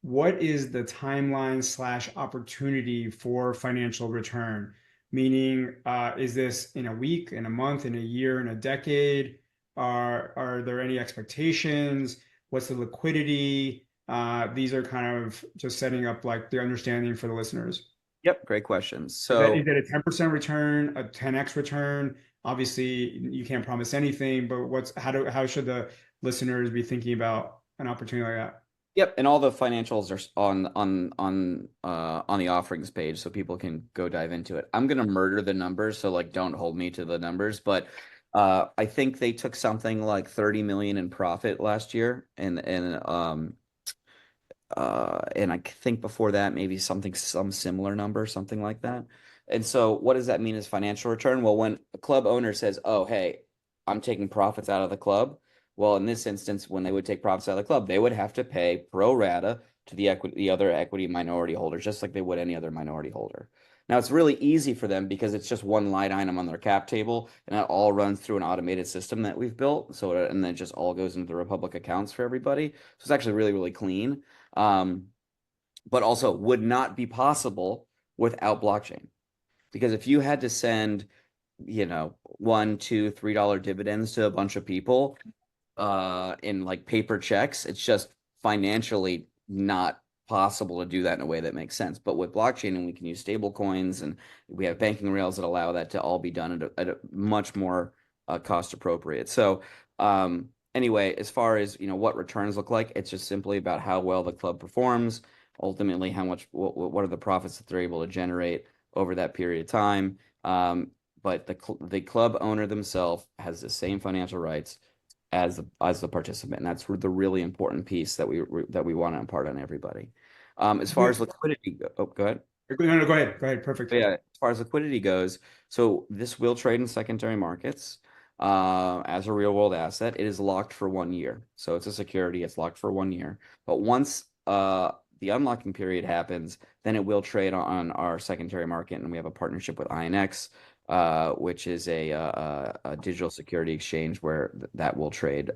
What is the timeline slash opportunity for financial return? Meaning, is this in a week, in a month, in a year, in a decade? Are there any expectations? What's the liquidity? These are kind of just setting up like the understanding for the listeners. Yep, great questions. Is So it a 10% return, a 10x return? Obviously, you can't promise anything, but how should the listeners be thinking about an opportunity like that? yep, and all the financials are on the offerings page, so people can go dive into it. I'm gonna murder the numbers, so like don't hold me to the numbers, but I think they took something like 30 million in profit last year, and I think before that maybe some similar number, something like that. And so, what does that mean as financial return? Well, when a club owner says, "Oh, hey, I'm taking profits out of the club," well, in this instance, when they would take profits out of the club, they would have to pay pro rata to the other equity minority holders, just like they would any other minority holder. Now, it's really easy for them because it's just one line item on their cap table, and that all runs through an automated system that we've built. And then it just all goes into the Republic accounts for everybody. So it's actually really, really clean. Um, but also would not be possible without blockchain. Because if you had to send, $1, $2, $3 dividends to a bunch of people in like paper checks, it's just financially not possible to do that in a way that makes sense. But with blockchain, and we can use stable coins, and we have banking rails that allow that to all be done at a much more cost appropriate. So anyway, as far as what returns look like, it's just simply about how well the club performs. Ultimately, what are the profits that they're able to generate over that period of time. But the club owner themselves has the same financial rights as the participant. And that's the really important piece that we want to impart on everybody. As far as liquidity, go ahead. No, no, go ahead. Go ahead. Perfect. Yeah, as far as liquidity goes, so this will trade in secondary markets as a real world asset. It is locked for 1 year, so it's a security. It's locked for 1 year. But once the unlocking period happens, then it will trade on our secondary market, and we have a partnership with INX, which is a digital security exchange where that will trade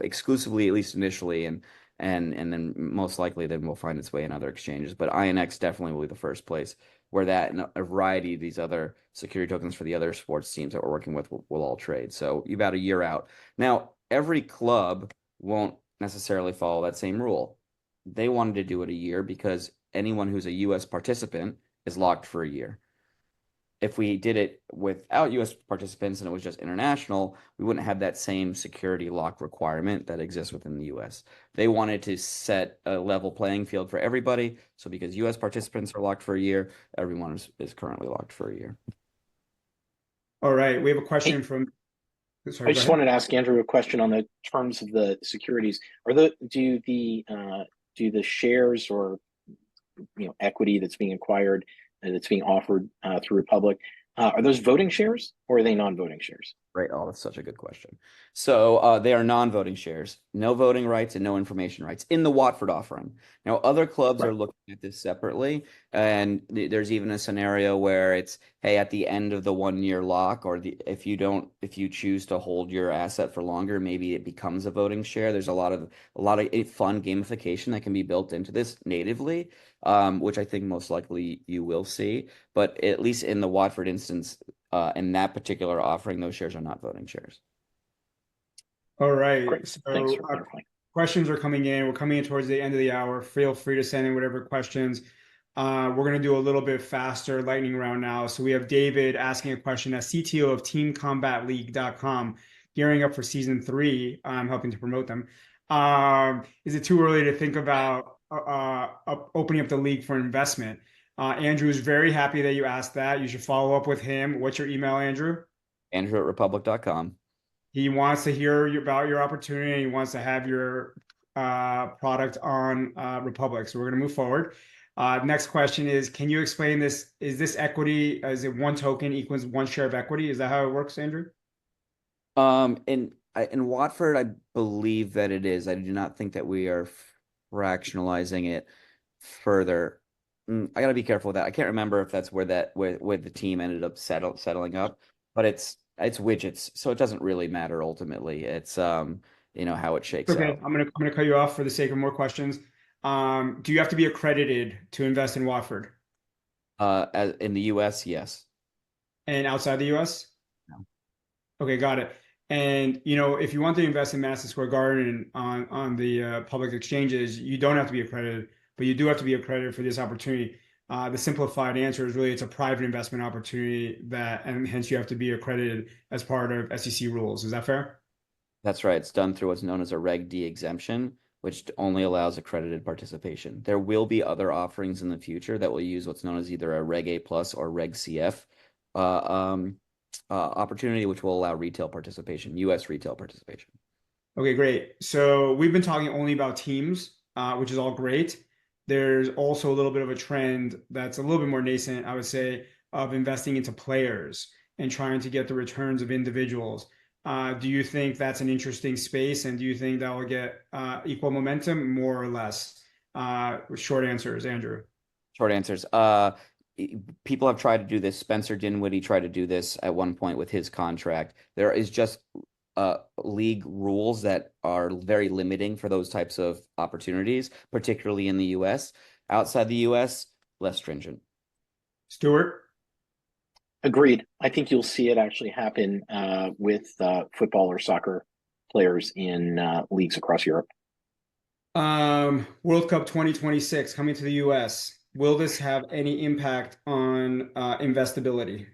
exclusively, at least initially, and then most likely then will find its way in other exchanges. But INX definitely will be the first place where that and a variety of these other security tokens for the other sports teams that we're working with will all trade. So you've about a year out. Now, every club won't necessarily follow that same rule. They wanted to do it a year because anyone who's a US participant is locked for a year. If we did it without US participants and it was just international, we wouldn't have that same security lock requirement that exists within the US. They wanted to set a level playing field for everybody. So because US participants are locked for a year, everyone is currently locked for a year. All right. We have a Hey, question from, I sorry, go just ahead. wanted to ask Andrew a question on the terms of the securities. Do the shares or equity that's being acquired that's being offered through Republic, are those voting shares or are they non-voting shares? Right. Oh, that's such a good question. So they are non-voting shares, no voting rights and no information rights in the Watford offering. Now, other clubs Right. are looking at this separately, and there's even a scenario where it's, hey, at the end of the 1 year lock, or if you choose to hold your asset for longer, maybe it becomes a voting share. There's a lot of fun gamification that can be built into this natively, which I think most likely you will see. But at least in the Watford instance, in that particular offering, those shares are not voting shares. All Great. right. Thanks So for clarifying. questions are coming in. We're coming in towards the end of the hour. Feel free to send in whatever questions. We're going to do a little bit faster lightning round now. So we have David asking a question as CTO of teamcombatleague.com, gearing up for season 3. I'm helping to promote them. Is it too early to think about opening up the league for investment? Andrew is very happy that you asked that. You should follow up with him. What's your email, Andrew? Andrew@republic.com. He wants to hear about your opportunity. And he wants to have your product on Republic. So we're going to move forward. Next question is, can you explain this? Is this equity? Is it one token equals one share of equity? Is that how it works, Andrew? In Watford, I believe that it is. I do not think that we are fractionalizing it further. I got to be careful with that. I can't remember if that's where the team ended up settling up, but it's widgets, so it doesn't really matter ultimately. It's how it shakes Okay, out. I'm gonna cut you off for the sake of more questions. Do you have to be accredited to invest in Watford As in the US, yes. and outside the US? No. Okay, got it. And if you want to invest in Madison Square Garden on the public exchanges, you don't have to be accredited, but you do have to be accredited for this opportunity. The simplified answer is really it's a private investment opportunity and hence you have to be accredited as part of SEC rules. Is that fair? That's right. It's done through what's known as a Reg D exemption, which only allows accredited participation. There will be other offerings in the future that will use what's known as either a Reg A plus or Reg CF uh, um, opportunity, which will allow retail participation, US retail participation. Okay, great. So we've been talking only about teams, which is all great. There's also a little bit of a trend that's a little bit more nascent, I would say, of investing into players and trying to get the returns of individuals. Do you think that's an interesting space, and do you think that will get equal momentum, more or less? Short answers, Andrew. Short answers. People have tried to do this. Spencer Dinwiddie tried to do this at one point with his contract. There is just league rules that are very limiting for those types of opportunities, particularly in the US. Outside the US, less stringent. Stuart? Agreed. I think you'll see it actually happen with football or soccer players in leagues across Europe. World Cup 2026 coming to the US. Will this have any impact on investability?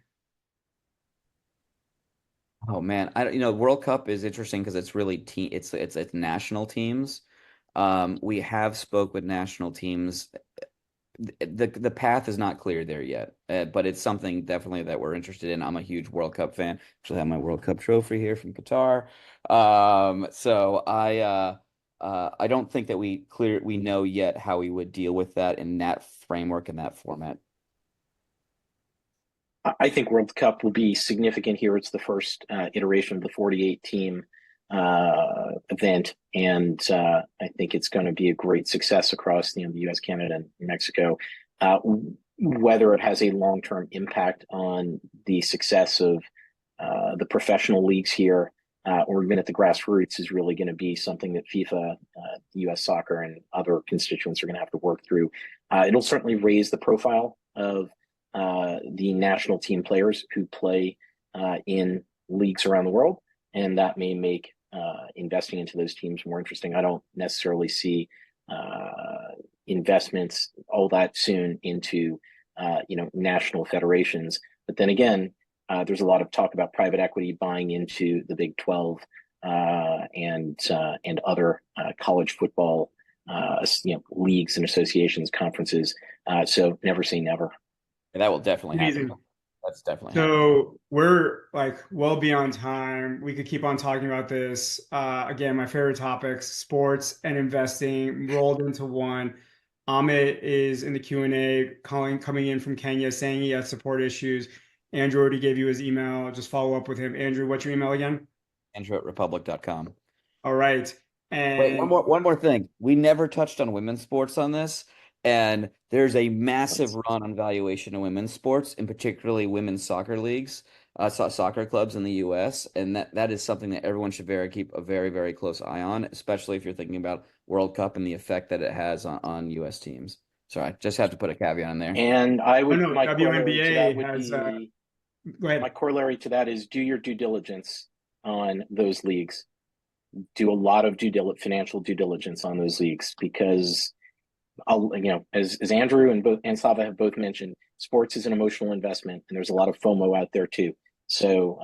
Oh man, World Cup is interesting because it's really it's national teams. We have spoke with national teams. The path is not clear there yet, but it's something definitely that we're interested in. I'm a huge World Cup fan. Actually, have my World Cup trophy here from Qatar. So I don't think that we know yet how we would deal with that in that framework and that format. I think World Cup will be significant here. It's the first iteration of the 48 team event, and I think it's going to be a great success across the U.S., Canada, and Mexico. Whether it has a long-term impact on the success of the professional leagues here, or even at the grassroots, is really going to be something that FIFA, U.S. Soccer, and other constituents are going to have to work through. It'll certainly raise the profile of the national team players who play in leagues around the world, and that may make investing into those teams more interesting. I don't necessarily see investments all that soon into national federations. But then again, there's a lot of talk about private equity buying into the Big 12 and other college football leagues and associations, conferences. So never say never. And that will definitely happen. Amazing. That's definitely happening. So we're like well beyond time. We could keep on talking about this. Again, my favorite topics, sports and investing rolled into one. Amit is in the Q&A coming in from Kenya saying he has support issues. Andrew already gave you his email. Just follow up with him. Andrew, what's your email again? Andrew@republic.com. All right. Wait, And one more thing. We never touched on women's sports on this, and there's a massive run on valuation of women's sports, and particularly women's soccer leagues, soccer clubs in the U.S., and that is something that everyone should keep a very, very close eye on, especially if you're thinking about World Cup and the effect that it has on U.S. teams. So I just have to put a caveat in there. And I would, no, my corollary to that WNBA would has be, go ahead. my corollary to that is do your due diligence on those leagues. Do a lot of financial due diligence on those leagues, because as Andrew and Slava have both mentioned, sports is an emotional investment, and there's a lot of FOMO out there too. So,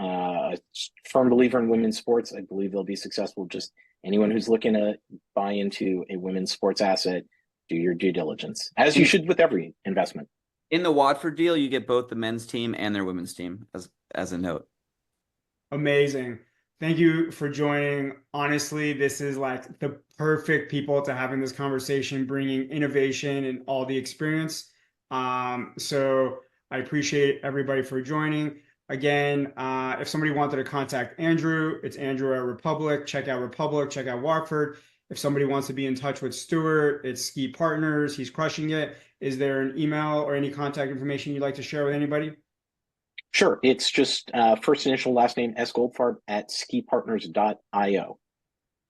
firm believer in women's sports. I believe they'll be successful. Just anyone who's looking to buy into a women's sports asset, do your due diligence, as you should with every investment. In the Watford deal, you get both the men's team and their women's team as a note. Amazing. Thank you for joining. Honestly, this is like the perfect people to have in this conversation, bringing innovation and all the experience. So I appreciate everybody for joining. Again, if somebody wanted to contact Andrew, it's Andrew at Republic. Check out Republic, check out Watford. If somebody wants to be in touch with Stuart, it's Ski Partners. He's crushing it. Is there an email or any contact information you'd like to share with anybody? Sure. It's just first initial, last name, Goldfarb at skipartners.io.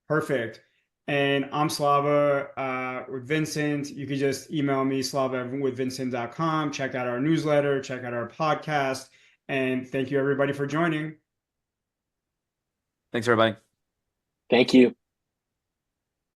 Perfect. And I'm Slava with Vincent. You can just email me, slava@vincent.com. Check out our newsletter, check out our podcast. And thank you, everybody, for joining. Thanks, everybody. Thank you.